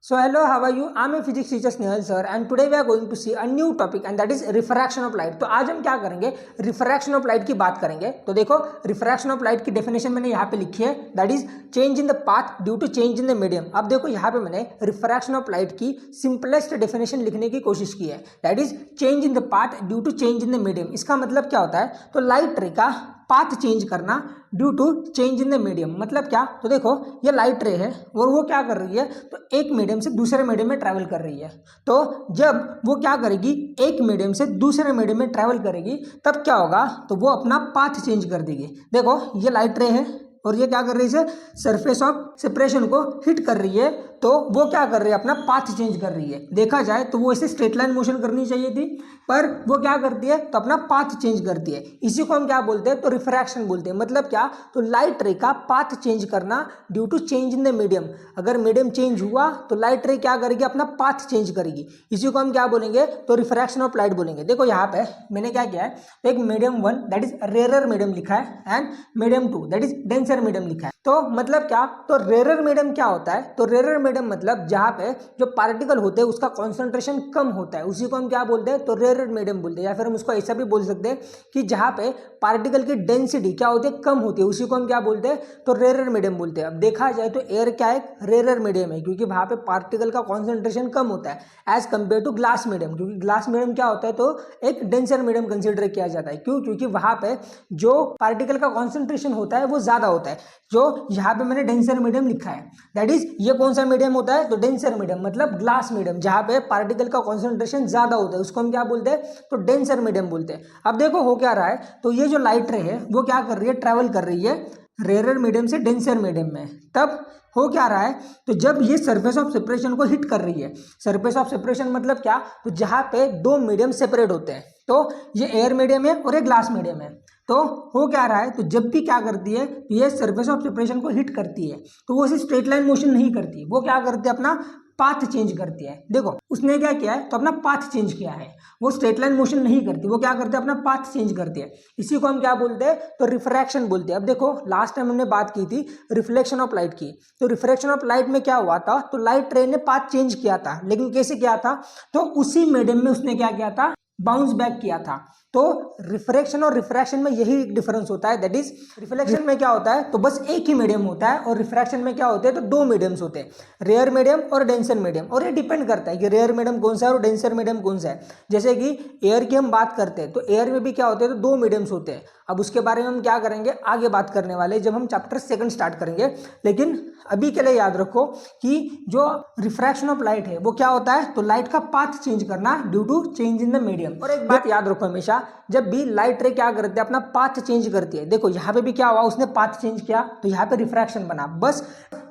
So hello, how are you? I'm a physics teacher Snehal sir and today we are going to see a new topic and that is refraction of light. तो आज हम क्या करेंगे, refraction of light की बात करेंगे। तो देखो रिफ्रैक्शन ऑफ लाइट की डेफिनेशन मैंने यहाँ पे लिखी है, that is change in the path due to change in the medium. अब देखो यहाँ पे मैंने रिफ्रैक्शन ऑफ लाइट की सिंपलेस्ट डेफिनेशन लिखने की कोशिश की है, that is change in the path due to change in the medium. इसका मतलब क्या होता है, तो लाइट रे का पाथ चेंज करना due to change in the medium. मतलब क्या, तो देखो ये लाइट रे है और वो क्या कर रही है, तो एक मीडियम से दूसरे मीडियम में ट्रैवल कर रही है। तो जब वो क्या करेगी, एक मीडियम से दूसरे मीडियम में ट्रैवल करेगी, तब क्या होगा, तो वो अपना पाथ चेंज कर देगी। देखो ये लाइट रे है और ये क्या कर रही है, सरफेस ऑफ सेपरेशन को हिट कर रही है, तो वो क्या कर रही है, अपना पाथ चेंज कर रही है। देखा जाए तो वो इसे स्ट्रेट लाइन मोशन करनी चाहिए थी, पर वो क्या करती है, तो अपना पाथ चेंज करती है। इसी को हम क्या बोलते हैं, तो रिफ्रैक्शन बोलते हैं। मतलब क्या, तो लाइट रे का पाथ चेंज करना due to change in the medium. अगर मीडियम चेंज हुआ तो लाइट रे क्या करेगी, अपना पाथ चेंज करेगी। इसी को हम क्या बोलेंगे, तो रिफ्रैक्शन ऑफ लाइट बोलेंगे। देखो यहाँ पे मैंने क्या किया है, तो एक medium 1 that is rare medium लिखा है and medium 2 that is denser medium लिखा है। तो मतलब क्या, तो रेयर मीडियम क्या होता है, तो रेयर मीडियम मतलब जहाँ पे जो पार्टिकल होते हैं उसका कॉन्सेंट्रेशन कम होता है, उसी को हम क्या बोलते हैं, तो रेयर मीडियम बोलते हैं। या फिर हम उसको ऐसा भी बोल सकते हैं कि जहाँ पे पार्टिकल की डेंसिटी क्या होती है, कम होती है, उसी को हम क्या बोलते हैं, तो रेयर मीडियम बोलते हैं। अब देखा जाए तो एयर क्या है, रेयर मीडियम है, क्योंकि वहाँ पे पार्टिकल का कॉन्सेंट्रेशन कम होता है as compare to glass medium. क्योंकि ग्लास मीडियम क्या होता है, तो एक डेंसर मीडियम कंसिडर किया जाता है। क्यों, क्योंकि वहाँ पे जो पार्टिकल का कॉन्सेंट्रेशन होता है वो ज़्यादा होता है। जो यहाँ पे मैंने डेंसर मीडियम लिखा है, दैट इज ये कौन सा मीडियम होता है, तो डेंसर मीडियम मतलब ग्लास मीडियम, जहाँ पे पार्टिकल का कॉन्सेंट्रेशन ज्यादा होता है उसको हम क्या बोलते हैं, तो डेंसर मीडियम बोलते हैं। अब देखो हो क्या रहा है, तो ये जो लाइट रे है वो क्या कर रही है, ट्रैवल कर रही है रेयर मीडियम से डेंसर मीडियम में। तब हो क्या रहा है, तो जब ये सरफेस ऑफ सेपरेशन को हिट कर रही है, सरफेस ऑफ सेपरेशन मतलब क्या, तो जहाँ पे दो मीडियम सेपरेट होते हैं, तो ये एयर मीडियम है और ये ग्लास मीडियम है। तो हो क्या रहा है, तो जब भी क्या करती है, तो ये सरफेस ऑफ सेपरेशन को हिट करती है, तो वो इसे स्ट्रेट लाइन मोशन नहीं करती, वो क्या करती है, अपना पाथ चेंज करती है। देखो उसने क्या किया है, तो अपना पाथ चेंज किया है, वो स्ट्रेट लाइन मोशन नहीं करती, वो क्या करती है, अपना पाथ चेंज करती है। इसी को हम क्या बोलते हैं, तो रिफ्रैक्शन बोलते हैं। अब देखो लास्ट टाइम हमने बात की थी रिफ्लेक्शन ऑफ लाइट की, तो रिफ्रैक्शन ऑफ लाइट में क्या हुआ था, तो लाइट रे ने पाथ चेंज किया था, लेकिन कैसे किया था, तो उसी मीडियम में उसने क्या किया था, बाउंस बैक किया था। तो रिफ्रैक्शन और रिफ्रैक्शन में यही एक डिफरेंस होता है, दैट इज रिफ्लेक्शन में क्या होता है, तो बस एक ही मीडियम होता है, और रिफ्रैक्शन में क्या होते हैं, तो दो मीडियम्स होते हैं, रेयर मीडियम और डेंसर मीडियम। और ये डिपेंड करता है कि रेयर मीडियम कौन सा है और डेंसर मीडियम कौन सा है। जैसे कि एयर की हम बात करते हैं, तो एयर में भी क्या होते हैं, तो दो मीडियम्स होते हैं। अब उसके बारे में हम क्या करेंगे, आगे बात करने वाले जब हम चैप्टर 2 स्टार्ट करेंगे। लेकिन अभी के लिए याद रखो कि जो रिफ्रैक्शन ऑफ लाइट है वो क्या होता है, तो लाइट का पाथ चेंज करना due to change in the medium. और एक बात याद रखो हमेशा, जब भी लाइट रे क्या करती है, अपना पाथ चेंज करती है। देखो यहाँ पे भी क्या हुआ, उसने पाथ चेंज किया तो यहाँ पे रिफ्रैक्शन बना। बस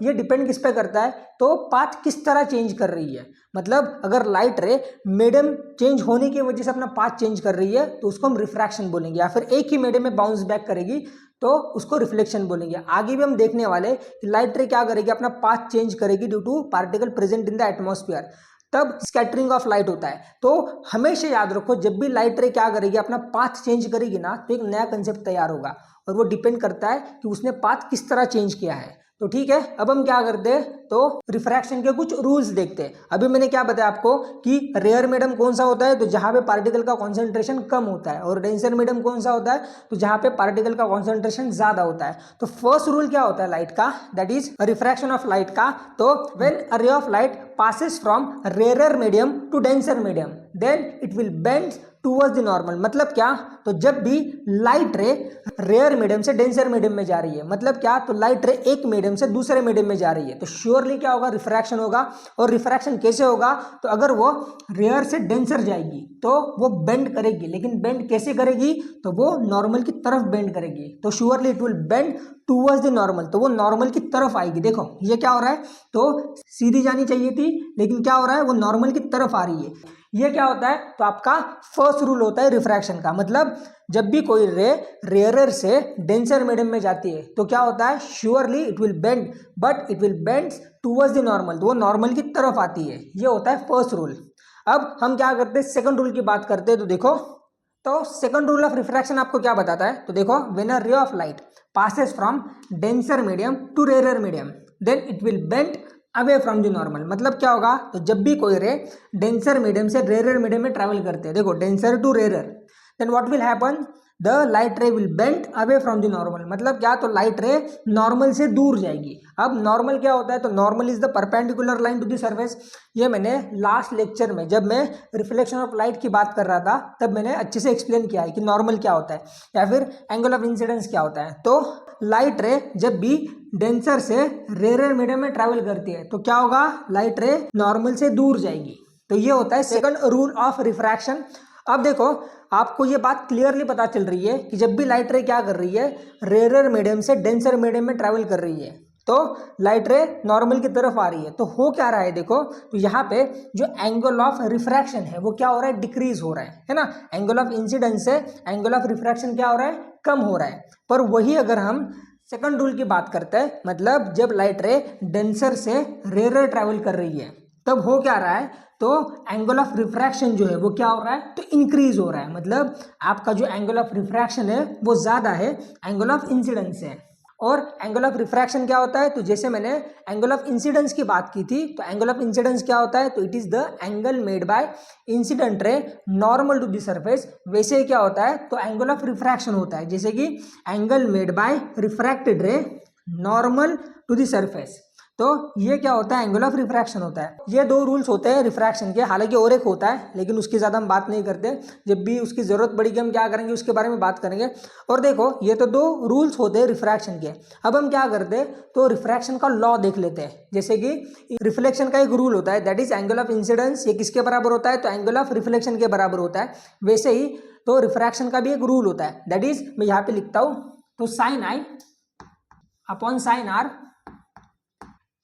ये डिपेंड किस पे करता है, तो पाथ किस तरह चेंज कर रही है। मतलब अगर लाइट रे मीडियम चेंज होने की वजह से अपना पाथ चेंज कर रही है तो उसको हम रिफ्रैक्शन बोलेंगे, या फिर एक ही मीडियम में बाउंस बैक करेगी तो उसको रिफ्लेक्शन बोलेंगे। आगे भी हम देखने वाले कि लाइट रे क्या करेगी, अपना पाथ चेंज करेगी due to particle present in the atmosphere, तब स्कैटरिंग ऑफ लाइट होता है। तो हमेशा याद रखो, जब भी लाइट रे क्या करेगी, अपना पाथ चेंज करेगी ना, तो एक नया कंसेप्ट तैयार होगा, और वो डिपेंड करता है कि उसने पाथ किस तरह चेंज किया है। तो ठीक है, अब हम क्या करते हैं, तो रिफ्रैक्शन के कुछ रूल्स देखते हैं। अभी मैंने क्या बताया आपको कि रेयर मीडियम कौन सा होता है, तो जहां पे पार्टिकल का कॉन्सेंट्रेशन कम होता है, और डेंसर मीडियम कौन सा होता है, तो जहां पे पार्टिकल का कॉन्सेंट्रेशन ज्यादा होता है। तो फर्स्ट रूल क्या होता है लाइट का, that is refraction of light का, तो when a ray of light passes from rarer medium to denser medium then it will bend towards the normal। मतलब क्या, तो जब भी लाइट रे रेयर मीडियम से डेंसर मीडियम में जा रही है, मतलब क्या, तो लाइट रे एक मीडियम से दूसरे मीडियम में जा रही है, तो श्योरली क्या होगा, रिफ्रैक्शन होगा। और रिफ्रैक्शन कैसे होगा, तो अगर वो रेयर से डेंसर जाएगी तो वो बेंड करेगी, लेकिन बेंड कैसे करेगी, तो वो नॉर्मल की तरफ बेंड करेगी, तो surely it will bend towards the normal, तो वो नॉर्मल की तरफ आएगी। देखो ये क्या हो रहा है, तो सीधी जानी चाहिए थी, लेकिन क्या हो रहा है, वो नॉर्मल की तरफ आ रही है। ये क्या होता है, तो आपका फर्स्ट रूल होता है रिफ्रैक्शन का। मतलब जब भी कोई रे रेयरर से डेंसर मीडियम में जाती है तो क्या होता है, surely it will bend, but it will bend towards the normal, तो वो नॉर्मल की तरफ आती है। ये होता है फर्स्ट रूल। अब हम क्या करते हैं, सेकंड रूल की बात करते हैं। तो देखो, तो सेकंड रूल ऑफ रिफ्रैक्शन आपको क्या बताता है, तो देखो when a ray of light passes from denser medium to rarer medium then it will bend away from the normal. मतलब क्या होगा, तो जब भी कोई रे डेंसर मीडियम से रेयर मीडियम में ट्रैवल करते हैं, देखो denser to rare, then what will happen, the light ray will bend away from the normal. मतलब क्या, तो लाइट रे नॉर्मल से दूर जाएगी। अब नॉर्मल क्या होता है, तो normal is the perpendicular line to the surface. ये मैंने लास्ट लेक्चर में जब मैं रिफ्लेक्शन ऑफ लाइट की बात कर रहा था तब मैंने अच्छे से एक्सप्लेन किया है कि नॉर्मल क्या होता है या फिर एंगल ऑफ इंसिडेंस क्या होता है। तो लाइट रे जब भी डेंसर से रेयर मीडियम में ट्रैवल करती है तो क्या होगा, लाइट रे नॉर्मल से दूर जाएगी। तो ये होता है सेकंड रूल ऑफ रिफ्रैक्शन। अब देखो आपको ये बात क्लियरली पता चल रही है कि जब भी लाइट रे क्या कर रही है, रेयर मीडियम से डेंसर मीडियम में ट्रैवल कर रही है तो लाइट रे नॉर्मल की तरफ आ रही है। तो हो क्या रहा है, देखो तो यहाँ पे जो एंगल ऑफ रिफ्रैक्शन है वो क्या हो रहा है, डिक्रीज हो रहा है ना। एंगल ऑफ इंसिडेंस से एंगल ऑफ रिफ्रैक्शन क्या हो रहा है, कम हो रहा है। पर वही अगर हम सेकंड रूल की बात करते हैं, मतलब जब लाइट रे डेंसर से रेयर ट्रैवल कर रही है तब हो क्या रहा है, तो एंगल ऑफ रिफ्रैक्शन जो है वो क्या हो रहा है, तो इंक्रीज हो रहा है। मतलब आपका जो एंगल ऑफ रिफ्रैक्शन है वो ज्यादा है एंगल ऑफ इंसिडेंस से। और एंगल ऑफ रिफ्रैक्शन क्या होता है, तो जैसे मैंने एंगल ऑफ इंसिडेंस की बात की थी, तो एंगल ऑफ इंसिडेंस क्या होता है, तो it is the angle made by incident ray normal to the surface. वैसे क्या होता है, तो एंगल ऑफ रिफ्रैक्शन होता है जैसे कि angle made by refracted ray normal to the surface. तो ये क्या होता है, एंगल ऑफ रिफ्रैक्शन होता है। ये दो रूल्स होते हैं रिफ्रैक्शन के, हालांकि और एक होता है लेकिन उसकी ज़्यादा हम बात नहीं करते। जब भी उसकी ज़रूरत पड़ेगी हम क्या करेंगे, उसके बारे में बात करेंगे। और देखो ये तो दो रूल्स होते हैं रिफ्रैक्शन के। अब हम क्या करते हैं, तो रिफ्रैक्शन का लॉ देख लेते हैं। जैसे कि रिफ्लेक्शन का एक रूल होता है, that is angle of incidence. ये किसके बराबर होता है, तो एंगल ऑफ रिफ्लेक्शन के बराबर होता है। वैसे ही तो रिफ्रैक्शन का भी एक रूल होता है, दैट इज मैं यहाँ पे लिखता हूँ, तो sine i upon sine r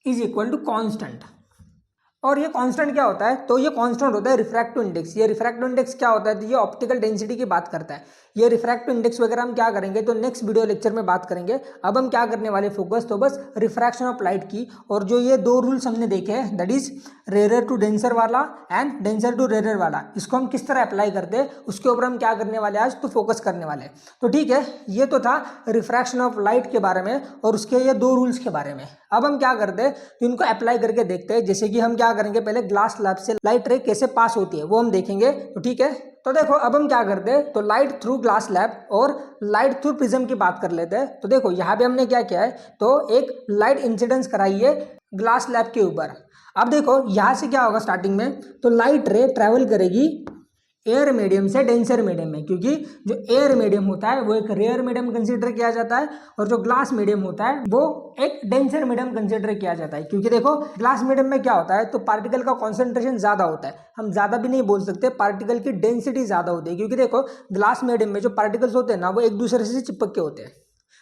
is equal to constant. और ये कांस्टेंट क्या होता है, तो ये कांस्टेंट होता है रिफ्रैक्टिव इंडेक्स। ये रिफ्रैक्टिव इंडेक्स क्या होता है, तो ये ऑप्टिकल डेंसिटी की बात करता है। ये रिफ्रैक्टिव इंडेक्स वगैरह हम क्या करेंगे, तो नेक्स्ट वीडियो लेक्चर में बात करेंगे। अब हम क्या करने वाले फोकस, तो बस रिफ्रैक्शन ऑफ लाइट की। और जो ये दो रूल्स हमने देखे हैं, that is rare to denser वाला एंड डेंसर टू रेयर वाला, इसको हम किस तरह अप्लाई करते हैं उसके ऊपर हम क्या करने वाले आज, तो फोकस करने वाले। तो ठीक है, ये तो था रिफ्रैक्शन ऑफ लाइट के बारे में और उसके ये दो रूल्स के बारे में। अब हम क्या करते हैं, तो इनको अप्लाई करके देखते हैं। जैसे कि हम क्या करेंगे, पहले ग्लास स्लैब से लाइट रे कैसे पास होती है वो हम देखेंगे। तो ठीक है, तो देखो अब हम क्या करते हैं, तो लाइट थ्रू ग्लास स्लैब और लाइट थ्रू प्रिज्म की बात कर लेते हैं। तो देखो यहाँ पे हमने क्या किया है, तो एक लाइट इंसिडेंस कराई है ग्लास स्लैब के ऊपर। अब देखो यहाँ से क्या होगा, स्टार्टिंग में तो लाइट रे ट्रेवल करेगी एयर मीडियम से डेंसर मीडियम में, क्योंकि जो एयर मीडियम होता है वो एक रेयर मीडियम कंसीडर किया जाता है और जो ग्लास मीडियम होता है वो एक डेंसर मीडियम कंसीडर किया जाता है। क्योंकि देखो ग्लास मीडियम में क्या होता है, तो पार्टिकल का कॉन्सेंट्रेशन ज़्यादा होता है। हम ज़्यादा भी नहीं बोल सकते, पार्टिकल की डेंसिटी ज़्यादा होती है। क्योंकि देखो ग्लास मीडियम में जो पार्टिकल्स होते हैं ना, वो एक दूसरे से चिपक के होते हैं।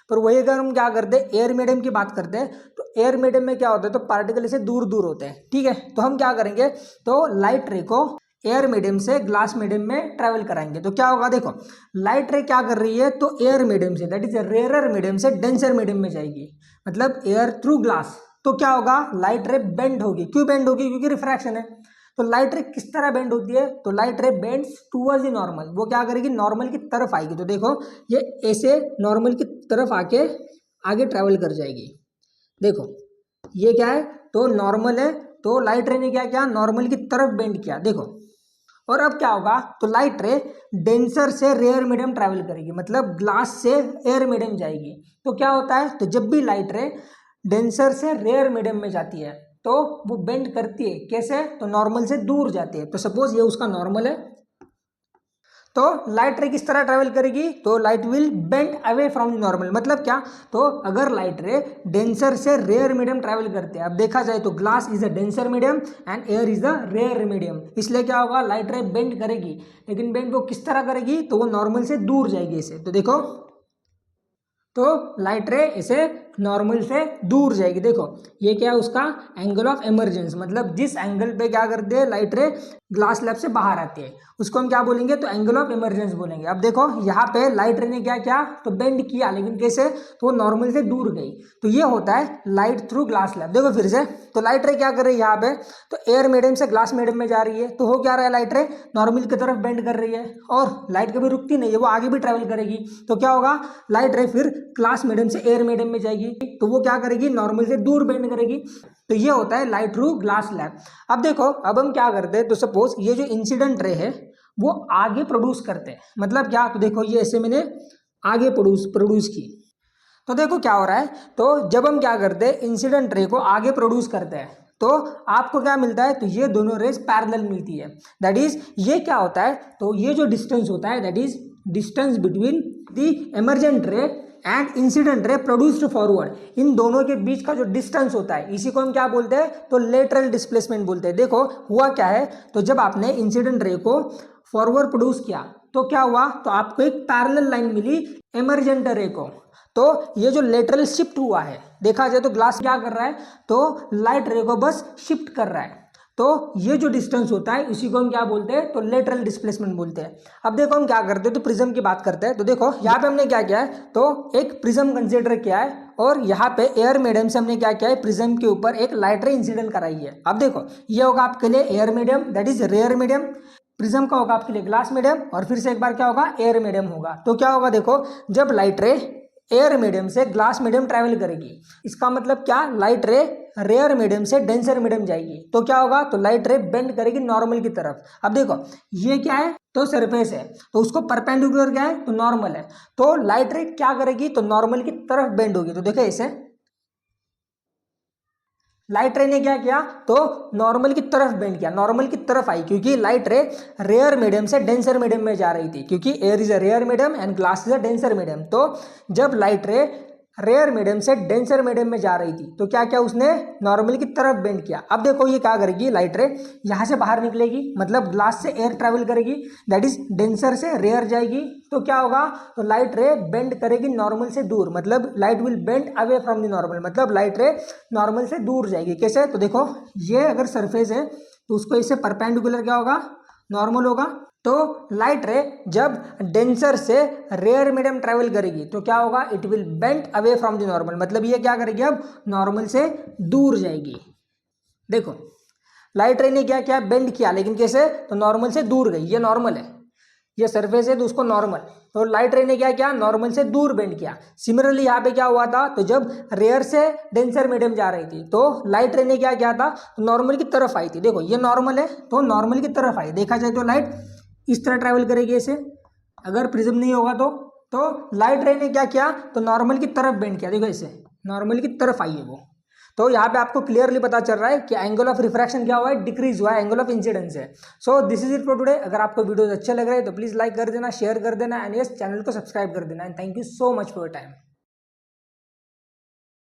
पर वही अगर हम क्या करते हैं, एयर मीडियम की बात करते हैं, तो एयर मीडियम में क्या होता है, तो पार्टिकल से दूर दूर होते हैं। ठीक है, तो हम क्या करेंगे, तो लाइट रे को एयर मीडियम से ग्लास मीडियम में ट्रेवल कराएंगे। तो क्या होगा, देखो लाइट रे क्या कर रही है, तो एयर मीडियम से, दैट इज रेयर मीडियम से डेंसर मीडियम में जाएगी, मतलब एयर थ्रू ग्लास। तो क्या होगा, लाइट रे बेंड होगी। क्यों बेंड होगी, क्योंकि रिफ्रैक्शन है। तो लाइट रे किस तरह बेंड होती है, तो लाइट रे बेंड्स टूवर्ड्स द नॉर्मल। वो क्या करेगी, नॉर्मल की तरफ आएगी। तो देखो ये ऐसे नॉर्मल की तरफ आके आगे ट्रेवल कर जाएगी। देखो ये क्या है, तो नॉर्मल है, तो लाइट रे ने क्या किया, नॉर्मल की तरफ बेंड किया। देखो और अब क्या होगा, तो लाइट रे डेंसर से रेयर मीडियम ट्रैवल करेगी, मतलब ग्लास से एयर मीडियम जाएगी। तो क्या होता है, तो जब भी लाइट रे डेंसर से रेयर मीडियम में जाती है तो वो बेंड करती है। कैसे, तो नॉर्मल से दूर जाती है। तो सपोज ये उसका नॉर्मल है, तो लाइट रे किस तरह ट्रेवल करेगी, तो light will bend away from normal. मतलब क्या, तो अगर लाइट रे डेंसर से रेयर मीडियम ट्रेवल करते हैं, अब देखा जाए तो glass is a denser medium and air is the rare medium, इसलिए क्या होगा, लाइट रे बेंड करेगी। लेकिन बेंड वो किस तरह करेगी, तो वो नॉर्मल से दूर जाएगी ऐसे। तो देखो तो लाइट रे इसे नॉर्मल से दूर जाएगी। देखो ये क्या है, उसका एंगल ऑफ इमरजेंस, मतलब जिस एंगल पे क्या करते हैं लाइट रे ग्लास स्लैब से बाहर आती है उसको हम क्या बोलेंगे, तो एंगल ऑफ इमरजेंस बोलेंगे। अब देखो यहाँ पे लाइट रे ने क्या किया, तो बेंड किया, लेकिन कैसे, तो वो नॉर्मल से दूर गई। तो ये होता है लाइट थ्रू ग्लास स्लैब। देखो फिर से, तो लाइट रे क्या कर रही है यहाँ पे, तो एयर मीडियम से ग्लास मीडियम में जा रही है, तो हो क्या रहा है, लाइट रे नॉर्मल की तरफ बेंड कर रही है और लाइट कभी रुकती नहीं है, वो आगे भी ट्रेवल करेगी। तो क्या होगा, लाइट रे फिर ग्लास मीडियम से एयर मीडियम में जाएगी, तो वो क्या करेगी, नॉर्मल से दूर बेंड करेगी। तो ये होता है लाइट थ्रू ग्लास स्लैब। अब देखो, अब हम क्या करते हैं, तो सपोज ये जो इंसिडेंट रे है वो आगे प्रोड्यूस करते हैं, मतलब क्या, तो देखो ये ऐसे मैंने आगे प्रोड्यूस की, तो देखो क्या हो रहा है, तो जब हम क्या करते हैं, इंसिडेंट रे को आगे प्रोड्यूस करते हैं, तो आपको क्या मिलता है, तो ये दोनों रेज पैरेलल मिलती है। दैट इज ये क्या होता है, तो ये जो डिस्टेंस होता है, that is distance between the emergent ray and incident ray produced forward, इन दोनों के बीच का जो डिस्टेंस होता है, इसी को हम क्या बोलते हैं, तो लेटरल डिस्प्लेसमेंट बोलते हैं। देखो हुआ क्या है, तो जब आपने इंसिडेंट रे को फॉरवर्ड प्रोड्यूस किया तो क्या हुआ, तो आपको एक पैरेलल लाइन मिली एमर्जेंट रे को, तो ये जो लेटरल शिफ्ट हुआ है, देखा जाए तो ग्लास क्या कर रहा है, तो लाइट रे को बस शिफ्ट कर रहा है, तो ये जो डिस्टेंस होता है इसी को हम क्या बोलते हैं, तो लेटरल डिस्प्लेसमेंट बोलते हैं। अब देखो हम क्या करते हैं, तो प्रिज्म की बात करते हैं। तो देखो यहाँ पे हमने क्या किया है, तो एक प्रिज्म कंसीडर किया है और यहाँ पे एयर मीडियम से हमने क्या किया है, प्रिज्म के ऊपर एक लाइट रे इंसिडेंट कराई है। अब देखो ये होगा आपके लिए air medium, that is rare medium, prism का होगा आपके लिए ग्लास मीडियम, और फिर से एक बार क्या होगा, एयर मीडियम होगा। तो क्या होगा, देखो जब लाइट रे एयर मीडियम से ग्लास मीडियम ट्रैवल करेगी, इसका मतलब क्या, लाइट रे रेयर मीडियम से डेंसर मीडियम जाएगी, तो क्या होगा, तो लाइट रे बेंड करेगी नॉर्मल की तरफ। अब देखो ये क्या है, तो सरफेस है, तो उसको परपेंडिकुलर क्या है, तो नॉर्मल है, तो लाइट रे क्या करेगी, तो नॉर्मल की तरफ बेंड होगी। तो देखो इसे लाइट रे ने क्या किया, तो नॉर्मल की तरफ बेंड किया, नॉर्मल की तरफ आई, क्योंकि लाइट रे रेयर मीडियम से डेंसर मीडियम में जा रही थी, क्योंकि air is a rare medium and glass is a denser medium. तो जब लाइट रे रेयर मीडियम से डेंसर मीडियम में जा रही थी, तो क्या क्या उसने नॉर्मल की तरफ बेंड किया। अब देखो ये क्या करेगी, लाइट रे यहाँ से बाहर निकलेगी, मतलब ग्लास से एयर ट्रेवल करेगी, दैट इज डेंसर से रेयर जाएगी, तो क्या होगा, तो लाइट रे बेंड करेगी नॉर्मल से दूर, मतलब light will bend away from the normal, मतलब लाइट रे नॉर्मल से दूर जाएगी। कैसे, तो देखो ये अगर सरफेस है तो उसको इससे परपेंडिकुलर क्या होगा, नॉर्मल होगा। तो लाइट रे जब डेंसर से रेयर मीडियम ट्रेवल करेगी तो क्या होगा, it will bend away from the normal, मतलब ये क्या करेगी, अब नॉर्मल से दूर जाएगी। देखो लाइट रे ने क्या किया, बेंड किया, लेकिन कैसे, तो नॉर्मल से दूर गई, ये नॉर्मल है, ये सरफेस है तो उसको नॉर्मल, तो लाइट रे ने क्या किया, नॉर्मल से दूर बेंड किया। सिमिलरली यहाँ पे क्या हुआ था, तो जब रेयर से डेंसर मीडियम जा रही थी तो लाइट रे ने क्या किया था, तो नॉर्मल की तरफ आई थी। देखो ये नॉर्मल है तो नॉर्मल की तरफ आई, देखा जाए तो लाइट इस तरह ट्रैवल करेगी ऐसे, अगर प्रिज्म नहीं होगा तो लाइट रे ने क्या किया, तो नॉर्मल की तरफ बेंड किया, देखो ऐसे नॉर्मल की तरफ आई है वो। तो यहाँ पे आपको क्लियरली पता चल रहा है कि एंगल ऑफ रिफ्रैक्शन क्या हुआ है, डिक्रीज हुआ है, एंगल ऑफ इंसिडेंस है। So this is it for today. अगर आपको वीडियोस अच्छे लग रहे हैं तो प्लीज लाइक कर देना, शेयर कर देना एंड यस चैनल को सब्सक्राइब कर देना and thank you so much for your time.